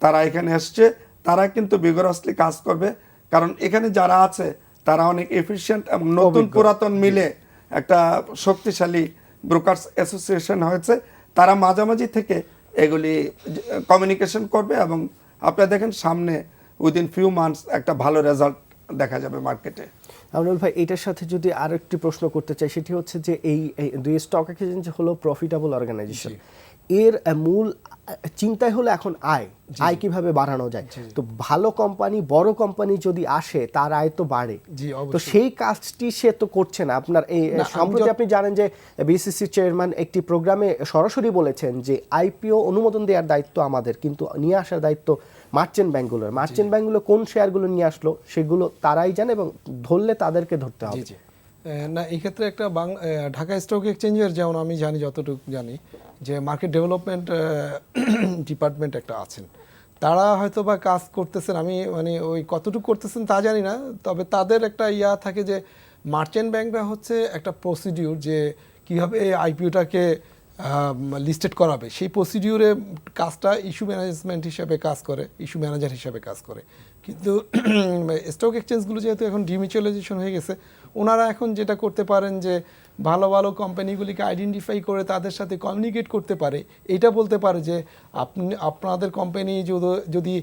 তারা এখানে এসছে, তারা কিন্তু বিগরাসলি কাজ করবে। কারণ এখানে যারা আছে তারা অনেক এফিশিয়েন্ট এবং নতুন পুরাতন মিলে একটা শক্তিশালী ব্রোকার্স অ্যাসোসিয়েশন হয়েছে। তারা মাঝামাঝি থেকে এগুলি কমিউনিকেশন করবে, এবং আপনারা দেখেন সামনে উইদিন ফিউ মান্থস একটা ভালো রেজাল্ট দেখা যাবে মার্কেটে। আমিনুল ভাই, এটার সাথে যদি আরো একটি প্রশ্ন করতে চাই, সেটি হচ্ছে যে এই দুই স্টক এক্সচেঞ্জ হলো প্রফিটেবল অর্গানাইজেশন, এর মূল চিন্তাই হলো এখন আয় কিভাবে বাড়ানো যায়। তো ভালো কোম্পানি, বড় কোম্পানি যদি আসে, তার আয় তো বাড়ে, তো সেই কাজটি সে তো করছে না। আপনার এই সম্প্রতি আপনি জানেন যে বিসিসি চেয়ারম্যান একটি প্রোগ্রামে সরাসরি বলেছেন যে আইপিও অনুমোদন দেওয়ার দায়িত্ব আমাদের, কিন্তু নিয়ে আসার দায়িত্ব মার্চেন্ট ব্যাংকগুলোর। মার্চেন্ট ব্যাংকগুলো কোন শেয়ারগুলো নিয়ে আসলো সেগুলো তারাই জানে, এবং ধরলে তাদেরকে ধরতে হবে। না, এই ক্ষেত্রে একটা ঢাকা স্টক এক্সচেঞ্জের, যেমন আমি জানি, যতটুকু জানি, যে মার্কেট ডেভেলপমেন্ট ডিপার্টমেন্ট একটা আছেন, তারা হয়তো বা কাজ করতেছেন, আমি মানে ওই কতটুকু করতেছেন তা জানি না, তবে তাদের একটা থাকে যে মার্চেন্ট ব্যাংকরা হচ্ছে একটা প্রসিডিউর, যে কীভাবে আইপিওটাকে লিস্টেড করাবে, সেই প্রসিডিউরে কাজটা ইস্যু ম্যানেজমেন্ট হিসাবে কাজ করে, ইস্যু ম্যানেজার হিসাবে কাজ করে। কিন্তু স্টক এক্সচেঞ্জগুলো যেহেতু এখন ডিমিউচুয়ালাইজেশন হয়ে গেছে, ওনারা এখন যেটা করতে পারেন যে ভালো ভালো কোম্পানিগুলিকে আইডেন্টিফাই করে তাদের সাথে কমিউনিকেট করতে পারে, এইটা বলতে পারে যে আপনাদের কোম্পানি যদি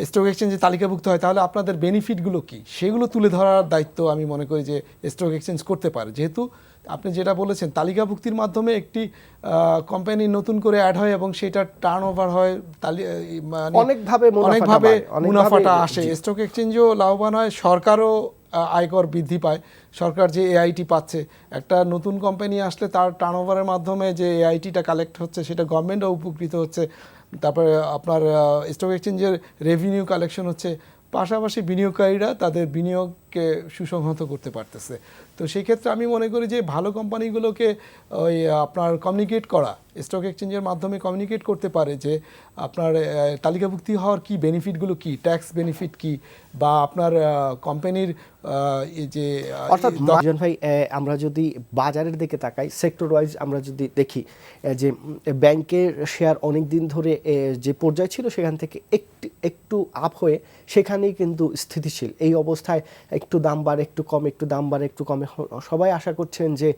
স্টক এক্সচেঞ্জে তালিকাভুক্ত হয় তাহলে আপনাদের বেনিফিটগুলো কী সেগুলো তুলে ধরার দায়িত্ব আমি মনে করি যে স্টক এক্সচেঞ্জ করতে পারে। যেহেতু আপনি যেটা বলেছেন তালিকাভুক্তির মাধ্যমে একটি কোম্পানি নতুন করে অ্যাড হয় এবং সেটা টার্ন ওভার হয়, মানে অনেকভাবে মুনাফাটা আসে, স্টক এক্সচেঞ্জও লাভবান হয়, সরকারও আয়কর বৃদ্ধি পায়। সরকার যে এআইটি পাচ্ছে, একটা নতুন কোম্পানি আসলে তার টার্নওভারের মাধ্যমে যে এআইটিটা কালেক্ট হচ্ছে সেটা গভর্নমেন্টও উপকৃত হচ্ছে। তারপরে আপনার স্টক এক্সচেঞ্জের রেভিনিউ কালেকশন হচ্ছে, পাশাপাশি বিনিয়োগকারীরা তাদের বিনিয়োগকে সুসংহত করতে পারতেছে। তো সেই ক্ষেত্রে আমি মনে করি যে ভালো কোম্পানিগুলোকে ওই আপনার কমিউনিকেট করা, স্টক এক্সচেঞ্জের মাধ্যমে কমিউনিকেট করতে পারে যে আপনার তালিকাভুক্তি হওয়ার কি বেনিফিটগুলো কি, ট্যাক্স বেনিফিট কি, বা আপনার কোম্পানির যে অর্থাৎ জন ভাই, আমরা যদি বাজারের দিকে তাকাই সেক্টর ওয়াইজ, আমরা যদি দেখি যে ব্যাংকের শেয়ার অনেক দিন ধরে যে পর্যায়ে ছিল সেখান থেকে একটু আপ হয়ে সেখানেই কিন্তু স্থিতিশীল। এই অবস্থায় একটু দাম বাড়ে একটু কমে, একটু দাম বাড়ে একটু কমে, সবাই আশা করছেন যে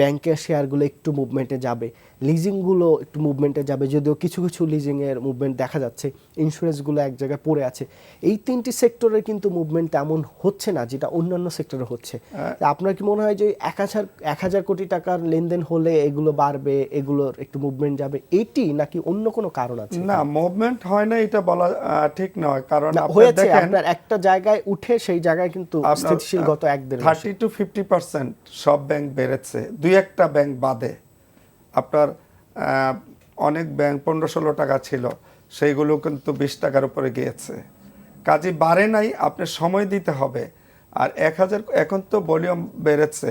ব্যাংকের শেয়ারগুলো একটু মুভমেন্টে যাবে, লিজিংগুলো একটু মুভমেন্টে যাবে, যদিও কিছু কিছু লিজিংয়ের মুভমেন্ট দেখা যাচ্ছে, ইন্স্যুরেন্সগুলো এক জায়গায় পড়ে আছে। এই তিনটি সেক্টরে কিন্তু মুভমেন্ট তেমন হচ্ছে না যেটা অন্যান্য সেক্টরে হচ্ছে। আপনার কি মনে হয় যে 1,000 কোটি টাকার লেনদেন হলে এগুলো বাড়বে, এগুলোর একটু মুভমেন্ট যাবে, এটি নাকি অন্য কোনো কারণ আছে? না, মুভমেন্ট হয় না এটা বলা ঠিক নয়, কারণ হয়েছে আপনার একটা জায়গায় উঠে সেই জায়গায় কিন্তু স্থিতিশীল গত 1-1.5 মাসে 30-50% সব ব্যাংক বেড়েছে, দুই একটা ব্যাংক বাদে। আপনার অনেক ব্যাংক 15-16 টাকা ছিল, সেইগুলো কিন্তু 20 টাকার উপরে গিয়েছে। কাজে বাড়ে নাই, আপনি সময় দিতে হবে। আর 1,000 এখন তো ভলিউম বেড়েছে,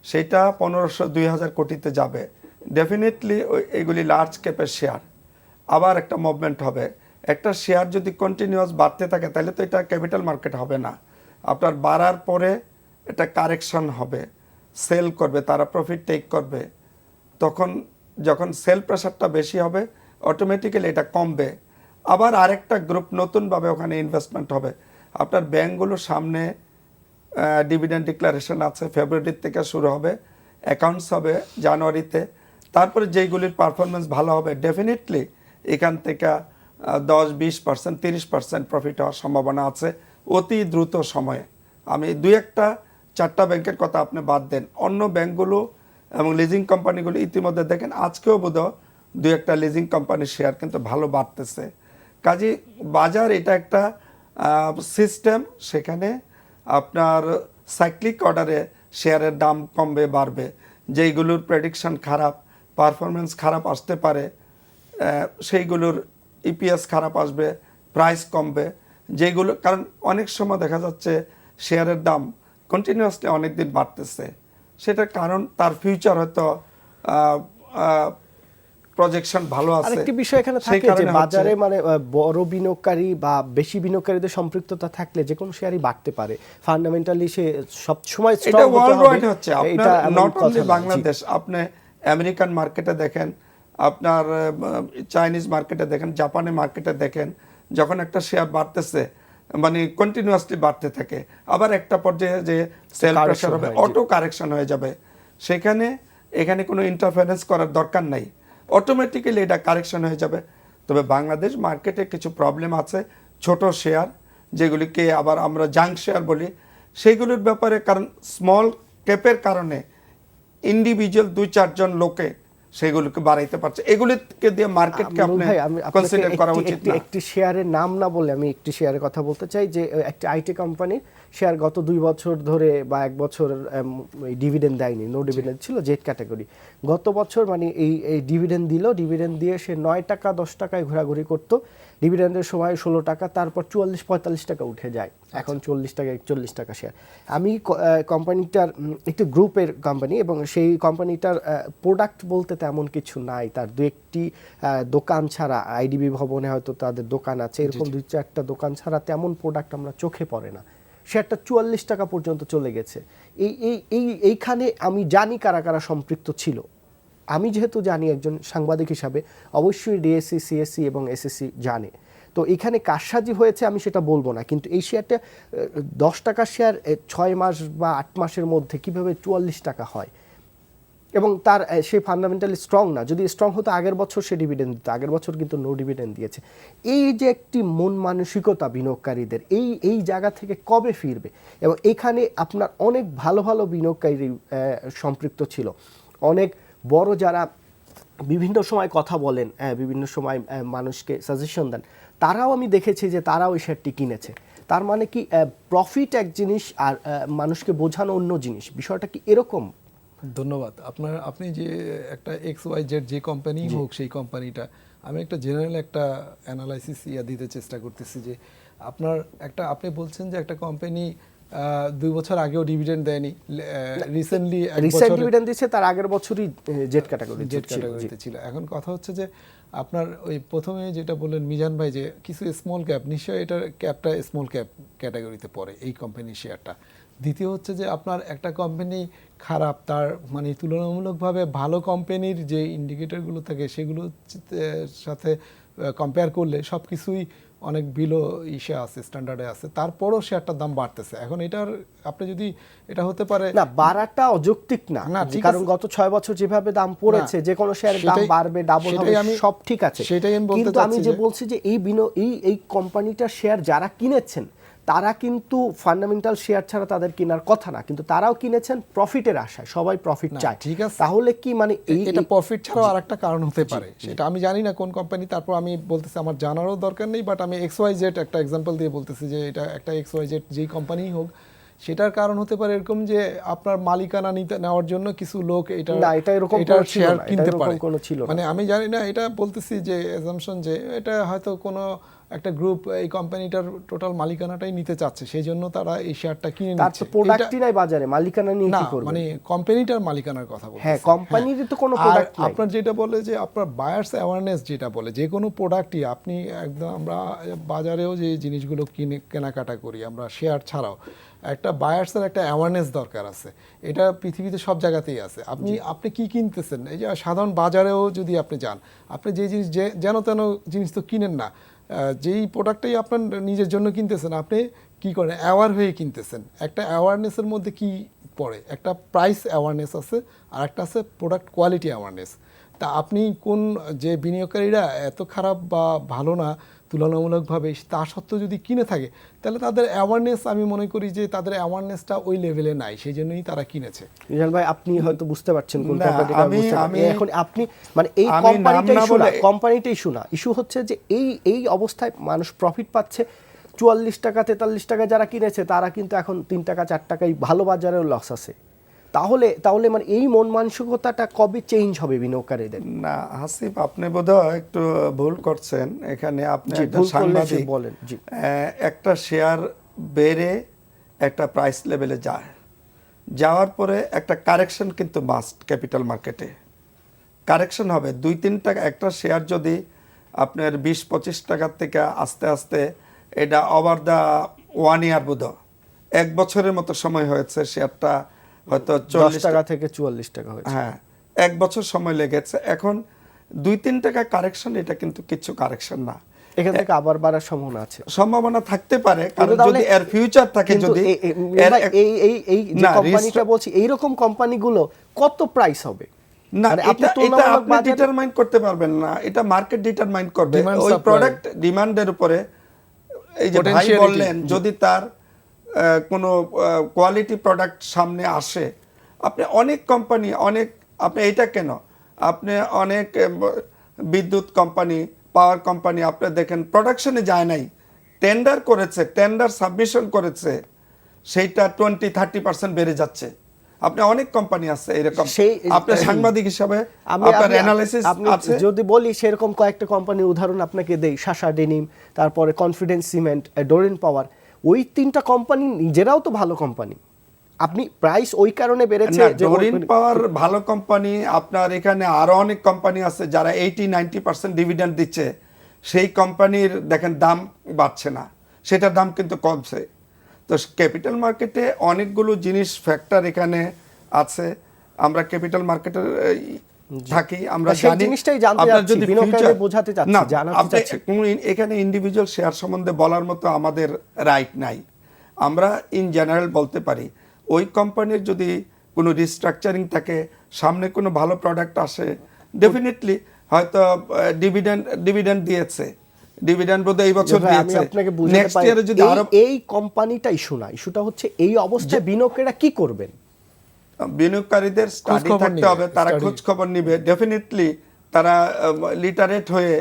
সেটা 1500-2000 কোটিতে যাবে ডেফিনেটলি। এগুলি লার্জ ক্যাপের শেয়ার, আবার একটা মুভমেন্ট হবে। একটা শেয়ার যদি কন্টিনিউয়াস বাড়তে থাকে তাহলে তো এটা ক্যাপিটাল মার্কেট হবে না, আপনার বাড়ার পরে এটা কারেকশন হবে, সেল করবে, তারা প্রফিট টেক করবে। তখন যখন সেল প্রেশারটা বেশি হবে অটোমেটিক্যালি এটা কমবে, আবার আরেকটা গ্রুপ নতুনভাবে ওখানে ইনভেস্টমেন্ট হবে। আপনার ব্যাংকগুলোর সামনে ডিভিডেন্ড ডিক্লারেশন আছে, ফেব্রুয়ারির থেকে শুরু হবে, অ্যাকাউন্টস হবে জানুয়ারিতে। তারপরে যেইগুলির পারফরমেন্স ভালো হবে ডেফিনেটলি এখান থেকে 10-20%, 30% প্রফিট হওয়ার সম্ভাবনা আছে অতি দ্রুত সময়ে। আমি 2-4টা ব্যাংকের কথা আপনি বাদ দেন, অন্য ব্যাংকগুলো এবং লিজিং কোম্পানিগুলো ইতিমধ্যে দেখেন আজকেও বোধহয় 2-একটা লিজিং কোম্পানির শেয়ার কিন্তু ভালো বাড়তেছে। কাজে বাজার এটা একটা সিস্টেম, সেখানে আপনার সাইক্লিক অর্ডারে শেয়ারের দাম কমবে বাড়বে। যেইগুলোর প্রেডিকশন খারাপ, পারফরমেন্স খারাপ আসতে পারে, সেইগুলোর ইপিএস খারাপ আসবে, প্রাইস কমবে। যেগুলো, কারণ অনেক সময় দেখা যাচ্ছে শেয়ারের দাম কন্টিনিউয়াসলি অনেক দিন বাড়তেছে, সেটার কারণ তার ফিউচার হয়তো প্রজেকশন ভালো আছে। আরেকটি বিষয় এখানে থাকে যে বাজারে মানে বড় বিনিয়োগকারী বা বেশি বিনিয়োগকারীদের সম্পৃক্ততা থাকলে যে কোনো শেয়ারই বাড়তে পারে, ফান্ডামেন্টালি সে সব সময় স্ট্রং এটা হতে ওয়ার্ল্ড হবে। ওয়াইড হচ্ছে, আপনার নট অনলি বাংলাদেশ, আপনি আমেরিকান মার্কেটে দেখেন, আপনার চাইনিজ মার্কেটে দেখেন, জাপানি মার্কেটে দেখেন, যখন একটা শেয়ার বাড়তেছে মানে কন্টিনিউয়াসলি বাড়তে থাকে, আবার একটা পর্যায়ে যে সেল প্রেসার হবে, অটো কারেকশন হয়ে যাবে, সেখানে এখানে কোনো ইন্টারফারেন্স করার দরকার নাই, অটোমেটিক্যালি এটা কারেকশন হয়ে যাবে। তবে বাংলাদেশ মার্কেটে কিছু প্রবলেম আছে, ছোট শেয়ার যেগুলিকে আবার আমরা জাঙ্ক শেয়ার বলি, সেইগুলোর ব্যাপারে, কারণ স্মল ক্যাপের কারণে ইন্ডিভিজুয়াল 2-4 জন লোকে সেগুলোকে বাড়াইতে পারছে, এগুলিকে দিয়ে মার্কেটকে আপনি কনসিডার করা উচিত না। একটি শেয়ারের নাম না বলে আমি একটি শেয়ারের কথা বলতে চাই যে একটি আইটি কোম্পানির শেয়ার গত 2 বছর ধরে বা 1 বছর ডিভিডেন্ড দেয়নি, নো ডিভিডেন্ড ছিল, জেড ক্যাটাগরি। গত বছর মানে এই ডিভিডেন্ড দিল, ডিভিডেন্ড দিয়ে সে 9 টাকা 10 টাকায় ঘোরাঘুরি করতো, ডিভিডেন্ডের সময় 16 টাকা, তারপর 44-45 টাকা উঠে যায়, এখন 40 টাকা 41 টাকা শেয়ার। আমি কোম্পানিটার একটি গ্রুপের কোম্পানি এবং সেই কোম্পানিটার প্রোডাক্ট বলতে তেমন কিছু নাই, তার 2-1টি দোকান ছাড়া, আইডিবি ভবনে হয়তো তাদের দোকান আছে, এরকম 2-4টা দোকান ছাড়া তেমন প্রোডাক্ট আমরা চোখে পড়ে না। শেয়ারটা 44 টাকা পর্যন্ত চলে গেছে। এইখানে আমি জানি কারা কারা সম্পৃক্ত ছিল, আমি যেহেতু জানি একজন সাংবাদিক হিসাবে, অবশ্যই ডিএসসি, সিএসসি এবং এসএসসি জানে। তো এখানে কারসাজি হয়েছে আমি সেটা বলবো না, কিন্তু এই শেয়ারটা 10 টাকার শেয়ার 6 মাস বা 8 মাসের মধ্যে কিভাবে 44 টাকা হয়, এবং তার সে ফান্ডামেন্টালি স্ট্রং না। যদি স্ট্রং হতো আগের বছর সে ডিভিডেন্ড দিত, আগের বছর কিন্তু নো ডিভিডেন্ড দিয়েছে। এই যে একটি মন মানসিকতা বিনিয়োগকারীদের, এই জায়গা থেকে কবে ফিরবে? এবং এখানে আপনার অনেক ভালো ভালো বিনিয়োগকারী সম্পৃক্ত ছিল, অনেক বড় যারা বিভিন্ন সময় কথা বলেন, বিভিন্ন সময় মানুষকে সাজেশন দেন, তারাও আমি দেখেছি যে তারাও এই শেয়ারটি কিনেছে। তার মানে কি প্রফিট এক জিনিস আর মানুষকে বোঝানো অন্য জিনিস, বিষয়টা কি এরকম? ধন্যবাদ। আপনি যে একটা XYZ যে কোম্পানি হোক, সেই কোম্পানিটা আমি একটা জেনারেল একটা অ্যানালাইসিস দিতে চেষ্টা করতেছি যে আপনি বলছেন যে একটা কোম্পানি 2 বছর আগেও ডিভিডেন্ড দেয়নি, রিসেন্টলি ডিভিডেন্ড দিয়েছে, তার আগের বছরই জেড ক্যাটাগরিতে ছিল। এখন কথা হচ্ছে যে আপনার ওই প্রথমে যেটা বললেন মিজান ভাই যে কিছু স্মল ক্যাপ, নিশ্চয়ই এটার ক্যাপটা স্মল ক্যাপ ক্যাটাগরিতে পড়ে এই কোম্পানির শেয়ারটা। দ্বিতীয় হচ্ছে যে আপনার একটা কোম্পানি খারাপ, তার মানে তুলনামূলকভাবে ভালো কোম্পানির যে ইন্ডিকেটরগুলো থাকে সেগুলোর সাথে কম্পেয়ার করলে সব কিছুই অনেক বিলো আছে, স্ট্যান্ডার্ডে আছে, তারপরও শেয়ারটার দাম বাড়তেছে। এখন এটার আপনি যদি এটা হতে পারে না, বাড়াটা অযৌক্তিক না, কারণ গত 6 বছর যেভাবে দাম পড়েছে, যে কোনো শেয়ারের দাম বাড়বে, ডাবল হবে, সব ঠিক আছে। সেটাই আমি বলতে কিন্তু আমি যে বলছি যে এই কোম্পানিটার শেয়ার যারা কিনেছেন তারা কিন্তু ফান্ডামেন্টাল শেয়ার ছাড়া তাদের কেনার কথা না, কিন্তু তারাও কিনেছেন প্রফিটের আশায়, সবাই প্রফিট চায়। ঠিক আছে, তাহলে কি মানে এটা প্রফিট ছাড়াও আরেকটা কারণ হতে পারে, সেটা আমি জানি না কোন কোম্পানি, তারপর আমি বলতেছি আমার জানারও দরকার নেই, বাট আমি XYZ একটা এক্সাম্পল দিয়ে বলতেছি যে এটা একটা XYZ যেই কোম্পানিই হোক, সেটার কারণ হতে পারে এরকম যে আপনার মালিকানা নেওয়ার জন্য কিছু লোক এটা শেয়ার কিনতে পারে, মানে আমি জানি না, এটা বলতেছি যে অ্যাজাম্পশন যে এটা হয়তো কোনো একটা গ্রুপ এই কোম্পানিটার টোটাল মালিকানাটাই নিতে চাচ্ছে, সেই জন্য তারা এই শেয়ারটা কিনে নিচ্ছে। তার প্রোডাক্টই নাই বাজারে, মালিকানা নিয়ে কি করবে? মানে কোম্পানিটার মালিকানার কথা বলছি। হ্যাঁ, কোম্পানির তো কোনো প্রোডাক্ট নাই। আপনার যেটা বলে যে আপনার বায়ার্স অ্যাওয়ারনেস যেটা বলে, যে কোনো প্রোডাক্টই আপনি একদম, আমরা বাজারেও যে জিনিসগুলো কেনাকাটা করি আমরা শেয়ার ছাড়াও, একটা বায়ার্সের একটা অ্যাওয়ারনেস দরকার আছে। এটা পৃথিবীতে সব জায়গাতেই আছে। আপনি কি কিনতেছেন, এই যে সাধারণ বাজারেও যদি আপনি যান, আপনি যে জিনিস যেন তেন জিনিস তো কিনেন না, যেই প্রোডাক্টটাই আপনার নিজের জন্য কিনতেছেন, আপনি কি করেন, অ্যাওয়ার হয়ে কিনতেছেন। একটা অ্যাওয়ারনেসের মধ্যে কি পড়ে, একটা প্রাইস অ্যাওয়ারনেস আছে, আর একটা আছে প্রোডাক্ট কোয়ালিটি অ্যাওয়ারনেস। তা আপনি কোন যে বিনিয়োগকারীরা এত খারাপ বা ভালো না তুলনামূলকভাবে, তা সত্ত্বেও যদি কিনে থাকে, তাহলে তাদের অ্যাওয়ারনেস, আমি মনে করি যে তাদের অ্যাওয়ারনেসটা ওই লেভেলে নাই, সেই জন্যই তারা কিনেছে। মিজান ভাই, আপনি হয়তো বুঝতে পারছেন কোন কোম্পানিটা, এখন আপনি মানে এই কোম্পানিটা ইস্যু না, ইস্যু হচ্ছে যে এই অবস্থায় মানুষ প্রফিট পাচ্ছে, 44 টাকা 43 টাকা যারা কিনেছে তারা কিন্তু এখন 3 টাকা 4 টাকায় ভালো বাজারেও লস আছে। তাহলে মানে এই মন মানসিকতাটা কবে চেঞ্জ হবে বিনিয়োগকারীদের? না হাসিব, আপনি বোধহয় একটু ভুল করছেন এখানে। আপনি একটা সাংবাদিক বলেন, জি, একটা শেয়ার বেড়ে একটা প্রাইস লেভেলে যাওয়ার পরে একটা কারেকশন কিন্তু মাস্ট, ক্যাপিটাল মার্কেটে কারেকশন হবে। 2-3 টাকা একটা শেয়ার যদি আপনার 20-25 টাকার থেকে আস্তে আস্তে এটা ওভার দ্য 1 ইয়ার, বোধহয় 1 বছরের মতো সময় হয়েছে, শেয়ারটা হয়তো 10 টাকা থেকে 44 টাকা হয়েছে। হ্যাঁ, 1 বছর সময় লেগেছে। এখন 2-3 টাকা কারেকশন, এটা কিন্তু কিছু কারেকশন না, এখান থেকে আবার বাড়ার সম্ভাবনা আছে, সম্ভাবনা থাকতে পারে, কারণ যদি এর ফিউচার থাকে, যদি এই যে কোম্পানিটা বলছি, এইরকম কোম্পানিগুলো কত প্রাইস হবে না, এটা আপনি ডিটারমাইন করতে পারবেন না, এটা মার্কেট ডিটারমাইন করবে ওই প্রোডাক্ট ডিমান্ডের উপরে। এই যে ভাই বললেন, যদি তার কোনো কোয়ালিটি প্রোডাক্ট সামনে আসে, আপনি অনেক কোম্পানি, আপনি এটা কেন, আপনি অনেক বিদ্যুৎ কোম্পানি, পাওয়ার কোম্পানি, আপনি দেখেন প্রোডাকশনে যায় নাই, টেন্ডার করেছে, টেন্ডার সাবমিশন করেছে, সেইটা 20-30% বেড়ে যাচ্ছে। আপনি অনেক কোম্পানি আছে এরকম, আপনার সাংবাদিক হিসাবে আপনার অ্যানালাইসিস আছে। যদি বলি সেরকম কয়েকটা কোম্পানির উদাহরণ আপনাকে দেই, শাসা ডেনিম, তারপরে কনফিডেন্স সিমেন্ট, ডোরিন পাওয়ার, ওই 3টা কোম্পানি নিজেরাও তো ভালো কোম্পানি, আপনি প্রাইস ওই কারণে বেড়েছে যে ডোরিন পাওয়ার ভালো কোম্পানি। আপনার এখানে আরো অনেক কোম্পানি আছে যারা 80-90% ডিভিডেন্ড দিচ্ছে, সেই কোম্পানির দেখেন দাম বাড়ছে না, সেটার দাম কিন্তু কমছে। তো ক্যাপিটাল মার্কেটে অনেকগুলো জিনিস ফ্যাক্টর এখানে আছে। আমরা ক্যাপিটাল মার্কেটের থাকি আমরা সেই জানি জিনিসটাই জানতে আপনার চাচ্ছি, যদি বিনিয়োগকারীদের future- বোঝাতে চাচ্ছি, না, জানাতে আপনি চাচ্ছি। এখানে ইন্ডিভিজুয়াল শেয়ার সম্বন্ধে বলার মতো আমাদের রাইট নাই। আমরা ইন জেনারেল বলতে পারি ওই কোম্পানির যদি কোনো রিস্ট্রাকচারিং থাকে, সামনে কোনো ভালো প্রোডাক্ট আসে, ডেফিনেটলি হয়তো ডিভিডেন্ড দিয়েছে, ডিভিডেন্ড বোধহয় এই বছর ভাই, আমি দিয়েছে, আপনাকে বুঝাতে নেক্সট পারি ইয়ারে যদি আরো এই কোম্পানিটা ইস্যু না, ইস্যুটা হচ্ছে এই অবস্থায় বিনিয়োগকারীরা কি করবেন। বিনিয়োগকারীদের স্টাডি খোঁজখবর থাকতে নিবে, হবে, তারা study। খোঁজ খবর নিবে, ডেফিনেটলি তারা লিটারেট হয়ে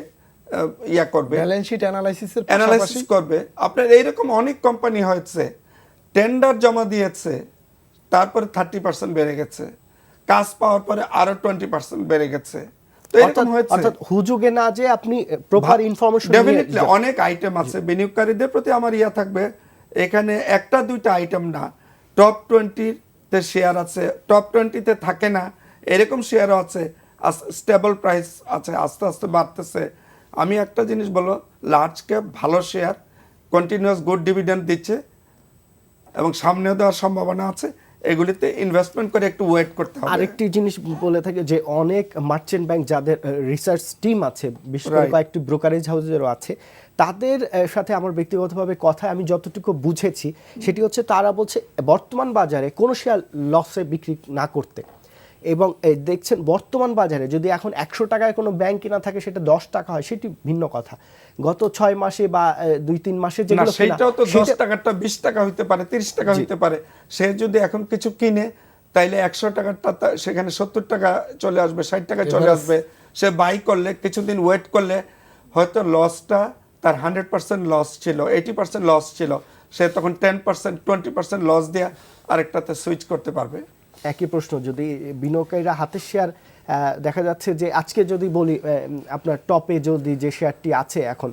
ইয়া করবে, ব্যালেন্স শিট অ্যানালাইসিসের অ্যানালাইসিস পাশাপাশি করবে। আপনার এইরকম অনেক কোম্পানি হয়েছে টেন্ডার জমা দিয়েছে, তারপরে 30% বেড়ে গেছে, কাজ পাওয়ার পরে আরো 20% বেড়ে গেছে। তো এরকম হয়েছে অর্থাৎ হুজুগে না যে আপনি প্রপার ইনফরমেশন ডেফিনেটলি অনেক আইটেম আছে। বিনিয়োগকারীদের প্রতি আমার ইয়া থাকবে, এখানে একটা দুইটা আইটেম না, টপ 20-তে শেয়ার আছে, টপ 20-তে থাকে না এরকম শেয়ারও আছে, স্টেবল প্রাইস আছে, আস্তে আস্তে বাড়তেছে। আমি একটা জিনিস বলো, লার্জ ক্যাপ ভালো শেয়ার, কন্টিনিউয়াস গুড ডিভিডেন্ড দিচ্ছে এবং সামনেও দেওয়ার সম্ভাবনা আছে, এগুলিতে ইনভেস্টমেন্ট করে একটু ওয়েট করতে হবে। আরেকটি জিনিস বলে থাকে যে অনেক মার্চেন্ট ব্যাংক যাদের রিসার্চ টিম আছে, বিশেষ করে Right. কয়েকটি ব্রোকারেজ হাউসেরও আছে, তাদের সাথে আমার ব্যক্তিগতভাবে কথা আমি যতটুকু বুঝেছি সেটি হচ্ছে তারা বলছে বর্তমান বাজারে কোনো শেয়ার লসে বিক্রি না করতে, এবং দেখছেন বর্তমান বাজারে যদি এখন 100 টাকায় কোনো ব্যাংক কিনা থাকে সেটা 10 টাকা হয় সেটি ভিন্ন কথা। গত 6 মাসে বা 2-3 মাসে না, যেগুলো কেনা, সেটাও তো 10 সেটা- টাকাটা 20 টাকা হইতে পারে, 30 টাকা হইতে পারে। সে যদি এখন কিছু কিনে, তাইলে 100 টাকাটা সেখানে 70 টাকা চলে আসবে, 60 টাকা চলে Average। আসবে। সে বাই করলে, কিছুদিন ওয়েট করলে হয়তো লসটা তার 100% লস ছিল, 80% লস ছিল, সে তখন 10% 20% লস দিয়ে আরেকটাতে সুইচ করতে পারবে। একই প্রশ্ন, যদি বিনিয়োগকারীরা হাতের শেয়ার দেখা যাচ্ছে যে আজকে যদি বলি আপনার টপে যদি যে শেয়ারটি আছে এখন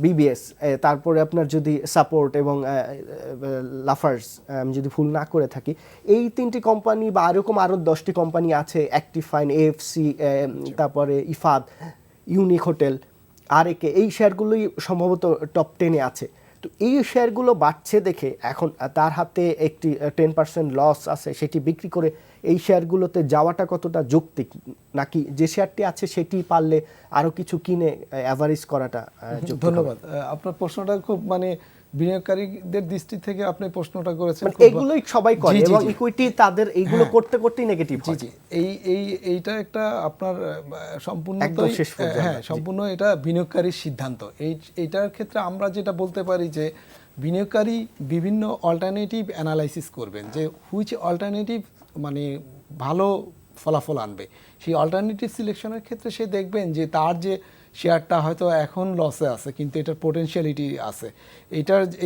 বিবিএস, তারপরে আপনার যদি সাপোর্ট এবং লাফার্স, আমি যদি ভুল না করে থাকি, এই 3টি কোম্পানি বা এরকম আরও 10টি কোম্পানি আছে, অ্যাক্টিফাইন, এএফসি, তারপরে ইফাদ, ইউনিক হোটেল, আরএকে, এই শেয়ারগুলোই সম্ভবত টপ 10-এ আছে। তো এই শেয়ারগুলো বাড়ছে দেখে এখন তার হাতে একটি 10% লস আছে, সেটি বিক্রি করে এই শেয়ারগুলোতে যাওয়াটা কতটা যৌক্তিক, নাকি যে শেয়ারটি আছে সেটি পারলে আরো কিছু কিনে অ্যাভারেজ করাটা যৌক্তিক হবে? ধন্যবাদ। আপনার প্রশ্নটা খুব মানে বিনিয়োগকারীদের দৃষ্টি থেকে আপনি প্রশ্নটা করেছেন, মানে খুব এগুলোই সবাই করে জি, জি, এবং জি। ইকুইটি তাদের এইগুলো হ্যাঁ। করতে করতেই নেগেটিভ জি জি, এইটা একটা আপনার সম্পূর্ণ একদম শেষ পর্যন্ত, হ্যাঁ, জি। সম্পূর্ণ এটা বিনিয়োগকারীর সিদ্ধান্ত। এইটার ক্ষেত্রে আমরা যেটা বলতে পারি যে বিনিয়োগকারী বিভিন্ন অল্টারনেটিভ অ্যানালাইসিস করবেন, যে হুইচ অল্টারনেটিভ মানে ভালো ফলাফল আনবে। সেই অল্টারনেটিভ সিলেকশনের ক্ষেত্রে সে দেখবেন যে তার যে শেয়ারটা হয়তো এখন লসে আছে কিন্তু এটার পোটেনশিয়ালিটি আছে,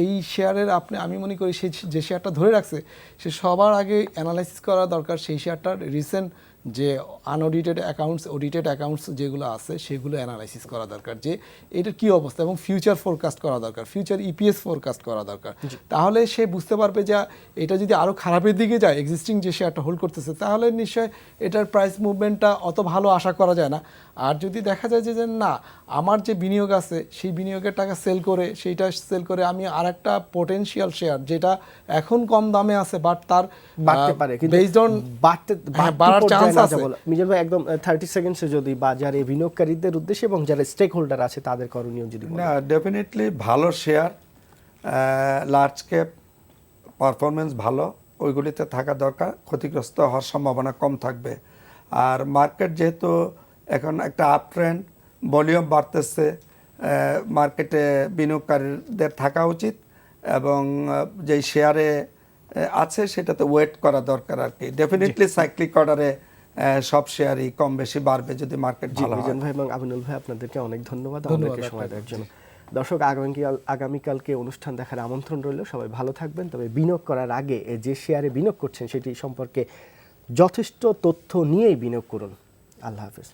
এই শেয়ারের আমি মনে করি সে যে শেয়ারটা ধরে রাখছে সে সবার আগে অ্যানালাইসিস করা দরকার সেই শেয়ারটার রিসেন্ট যে আনঅডিটেড অ্যাকাউন্টস, অডিটেড অ্যাকাউন্টস যেগুলো আছে সেগুলো অ্যানালাইসিস করা দরকার, যে এটার কী অবস্থা, এবং ফিউচার ফোরকাস্ট করা দরকার, ফিউচার ইপিএস ফোরকাস্ট করা দরকার। তাহলে সে বুঝতে পারবে যে এটা যদি আরও খারাপের দিকে যায়, এক্সিস্টিং যে শেয়ারটা হোল্ড করতেছে, তাহলে নিশ্চয় এটার প্রাইস মুভমেন্টটা অত ভালো আশা করা যায় না। আর যদি দেখা যায় যে না, আমার যে বিনিয়োগ আছে সেই বিনিয়োগের টাকা সেল করে আমি আরেকটা পোটেনশিয়াল শেয়ার যেটা এখন কম দামে আছে বাট তার বাড়তে পারে, কিন্তু বেসড অন বাড়ার চান্স আছে। মিজান ভাই, একদম 30 সেকেন্ডসে যদি বাজারে বিনিয়োগকারীদের উদ্দেশ্যে এবং যারা স্টেক হোল্ডার আছে তাদের করণীয় যদি বলেন। না, ডেফিনেটলি ভালো শেয়ার, লার্জ ক্যাপ পারফরমেন্স ভালো, ওইগুলিতে থাকা দরকার, ক্ষতিগ্রস্ত হওয়ার সম্ভাবনা কম থাকবে। আর মার্কেট যেহেতু এখন একটা আপ ট্রেন্ড, ভলিউম বাড়তেছে, মার্কেটে বিনিয়োগকারীদের থাকা উচিত এবং যেই শেয়ারে আছে সেটাতে ওয়েট করা দরকার আর কি। ডেফিনেটলি সাইক্লিক অর্ডারে সব শেয়ারই কম বেশি বাড়বে যদি মার্কেট জি, ভালো হয়। মিজান ভাই এবং আমিনুল ভাই, আপনাদেরকে অনেক ধন্যবাদ ধন্যবাদ আমাদেরকে সময় দেওয়ার জন্য। দর্শক, আগামীকালকে অনুষ্ঠান দেখার আমন্ত্রণ রইল, সবাই ভালো থাকবেন। তবে বিনিয়োগ করার আগে যে শেয়ারে বিনিয়োগ করছেন সেটি সম্পর্কে যথেষ্ট তথ্য নিয়েই বিনিয়োগ করুন। আল্লাহ হাফেজ।